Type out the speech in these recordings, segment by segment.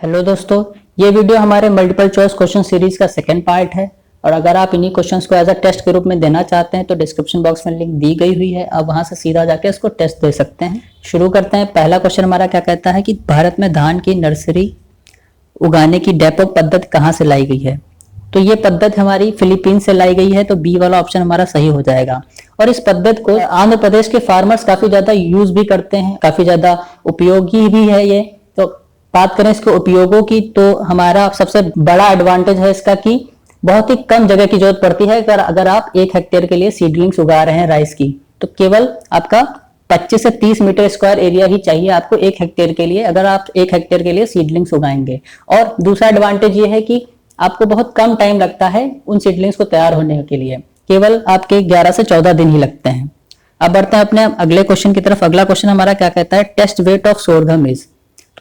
Hello दोस्तों, ये video हमारे मल्टीपल चॉइस क्वेश्चन सीरीज का सेकंड पार्ट है। और अगर आप इन्हीं क्वेश्चंस को एज अ टेस्ट के रूप में देना चाहते हैं तो डिस्क्रिप्शन बॉक्स में लिंक दी गई हुई है, आप वहां से सीधा जाके इसको टेस्ट दे सकते हैं। शुरू करते हैं। पहला क्वेश्चन हमारा क्या कहता है कि भारत में धान की नर्सरी उगाने की डेपोक पद्धति कहाँ से लाई गई है। तो ये पद्धति हमारी फिलीपींस से लाई गई है, तो बी वाला ऑप्शन हमारा सही हो जाएगा। और इस पद्धति को आंध्र प्रदेश के फार्मर्स काफी ज्यादा यूज भी करते हैं, काफी ज्यादा उपयोगी भी है ये। तो बात करें इसके उपयोगों की, तो हमारा सबसे बड़ा एडवांटेज है इसका कि बहुत ही कम जगह की जरूरत पड़ती है। अगर आप 1 हेक्टेयर के लिए सीडलिंग्स उगा रहे हैं राइस की, तो केवल आपका 25 से 30 मीटर स्क्वायर एरिया ही चाहिए आपको 1 हेक्टेयर के लिए, अगर आप 1 हेक्टेयर के लिए सीडलिंग्स उगाएंगे। और दूसरा एडवांटेज ये है कि आपको बहुत कम टाइम लगता है उन सीडलिंग्स को तैयार होने के लिए, केवल आपके 11 से 14 दिन ही लगते हैं। अब बढ़ते हैं अपने अगले क्वेश्चन की तरफ। अगला क्वेश्चन हमारा क्या कहता है, test weight of sorghum is.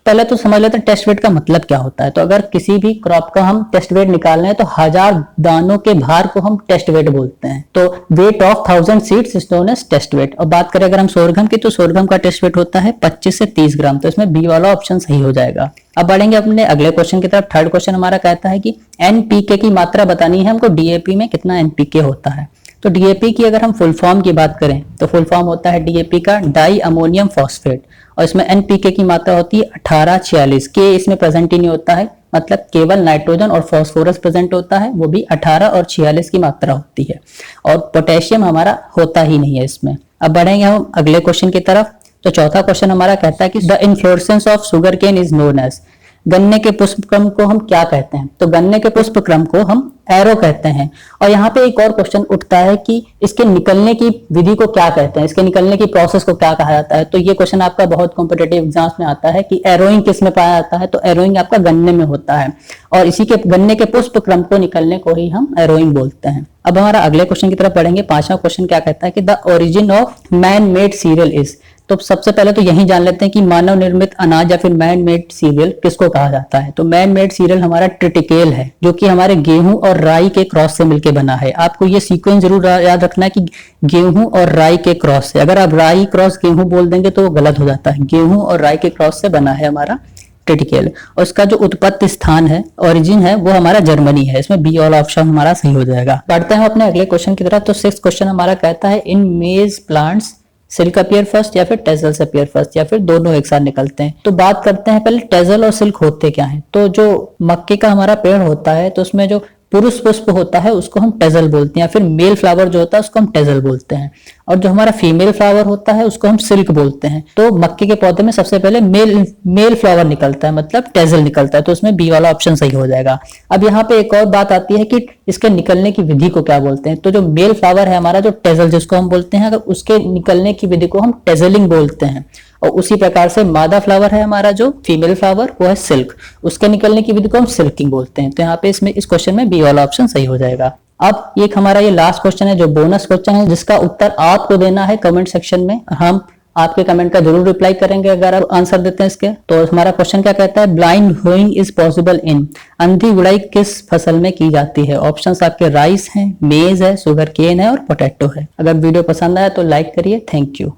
पहले तो समझ लेते हैं टेस्ट वेट का मतलब क्या होता है। तो अगर किसी भी क्रॉप का हम टेस्ट वेट निकालना है तो 1000 दानों के भार को हम टेस्ट वेट बोलते हैं। तो weight of 1000 seeds is known as test weight. और बात करें अगर हम सोरघम की, तो सोरघम का टेस्ट वेट होता है 25 से 30 ग्राम। तो इसमें बी वाला ऑप्शन सही हो जाएगा। अब बढ़ेंगे अपने अगले क्वेश्चन की तरफ। थर्ड क्वेश्चन हमारा कहता है कि एनपीके की मात्रा बतानी है हमको, डीएपी में कितना एनपीके होता है। तो डीएपी की अगर हम फुल फॉर्म की बात करें तो फुल फॉर्म होता है डीएपी का डाई अमोनियम फॉस्फेट, और इसमें एनपीके की मात्रा होती है 1846। के इसमें प्रेजेंट ही नहीं होता है, मतलब केवल नाइट्रोजन और फास्फोरस प्रेजेंट होता है, वो भी 18 और 46 की मात्रा होती है। और पोटेशियम हमारा होता ही नहीं है इसमें। अब बढ़ेंगे हम अगले क्वेश्चन की तरफ। तो चौथा क्वेश्चन हमारा कहता है कि the inflorescence of sugar cane is known as. गन्ने के पुष्प क्रम को हम क्या कहते हैं। तो गन्ने के पुष्प क्रम को हम एरो कहते हैं। और यहाँ पे एक और क्वेश्चन उठता है कि इसके निकलने की विधि को क्या कहते हैं, इसके निकलने की प्रोसेस को क्या कहा जाता है। तो ये क्वेश्चन आपका बहुत कॉम्पिटेटिव एग्जाम्स में आता है कि एरोइंग किस में पाया जाता है। तो एरोइंग आपका गन्ने में होता है, और इसी के गन्ने के पुष्प क्रम को निकलने को ही हम एरोइंग बोलते हैं। अब हमारा अगले क्वेश्चन की तरफ बढ़ेंगे। पांचवा क्वेश्चन क्या कहता है कि the origin of man made serial is. तो सबसे पहले तो यही जान लेते हैं कि मानव निर्मित अनाज या फिर मैन मेड सीरियल किसको कहा जाता है। तो मैन मेड सीरियल हमारा ट्रिटिकेल है, जो कि हमारे गेहूं और राई के क्रॉस से मिलकर बना है। आपको ये सीक्वेंस जरूर याद रखना है कि गेहूं और राई के क्रॉस से, अगर आप राई क्रॉस गेहूं बोल देंगे तो वो गलत हो जाता है। गेहूं और राई के क्रॉस से बना है हमारा ट्रिटिकेल। और उसका जो उत्पत्ति स्थान है, ओरिजिन है, वो हमारा जर्मनी है। इसमें बी वाला ऑप्शन हमारा सही हो जाएगा। बढ़ते हैं अपने अगले क्वेश्चन की तरफ। तो 6th क्वेश्चन हमारा कहता है इन मेज प्लांट्स सिल्क अपीयर फर्स्ट या फिर टेजल्स अपीयर फर्स्ट, या फिर दोनों एक साथ निकलते हैं। तो बात करते हैं पहले टेजल और सिल्क होते क्या हैं। तो जो मक्के का हमारा पेड़ होता है, तो उसमें जो पुरुष पुष्प होता है उसको हम टेजल बोलते हैं, या फिर मेल फ्लावर जो होता है उसको हम टेजल बोलते हैं। और जो हमारा फीमेल फ्लावर होता है उसको हम सिल्क बोलते हैं। तो मक्के के पौधे में सबसे पहले मेल फ्लावर निकलता है, मतलब टेजल निकलता है। तो उसमें बी वाला ऑप्शन सही हो जाएगा। अब यहाँ पे एक और बात आती है कि इसके निकलने की विधि को क्या बोलते हैं। तो जो मेल फ्लावर है हमारा, जो टेजल जिसको हम बोलते हैं, अगर उसके निकलने की विधि को हम टेजलिंग बोलते हैं। और उसी प्रकार से मादा फ्लावर है हमारा जो फीमेल फ्लावर, वो है सिल्क, उसके निकलने की विधि को हम सिल्किंग बोलते हैं। तो यहाँ पे इसमें इस क्वेश्चन में बी वाला ऑप्शन सही हो जाएगा। अब एक हमारा ये लास्ट क्वेश्चन है जो बोनस क्वेश्चन है, जिसका उत्तर आपको देना है कमेंट सेक्शन में। हम आपके कमेंट का जरूर रिप्लाई करेंगे अगर आप आंसर देते हैं इसके। तो हमारा क्वेश्चन क्या कहता है, blind hoeing is possible in. अंधी गुड़ाई किस फसल में की जाती है। ऑप्शंस आपके राइस हैं, मेज है, शुगर केन है और पोटैटो है। अगर वीडियो पसंद आया तो लाइक करिए। Thank you.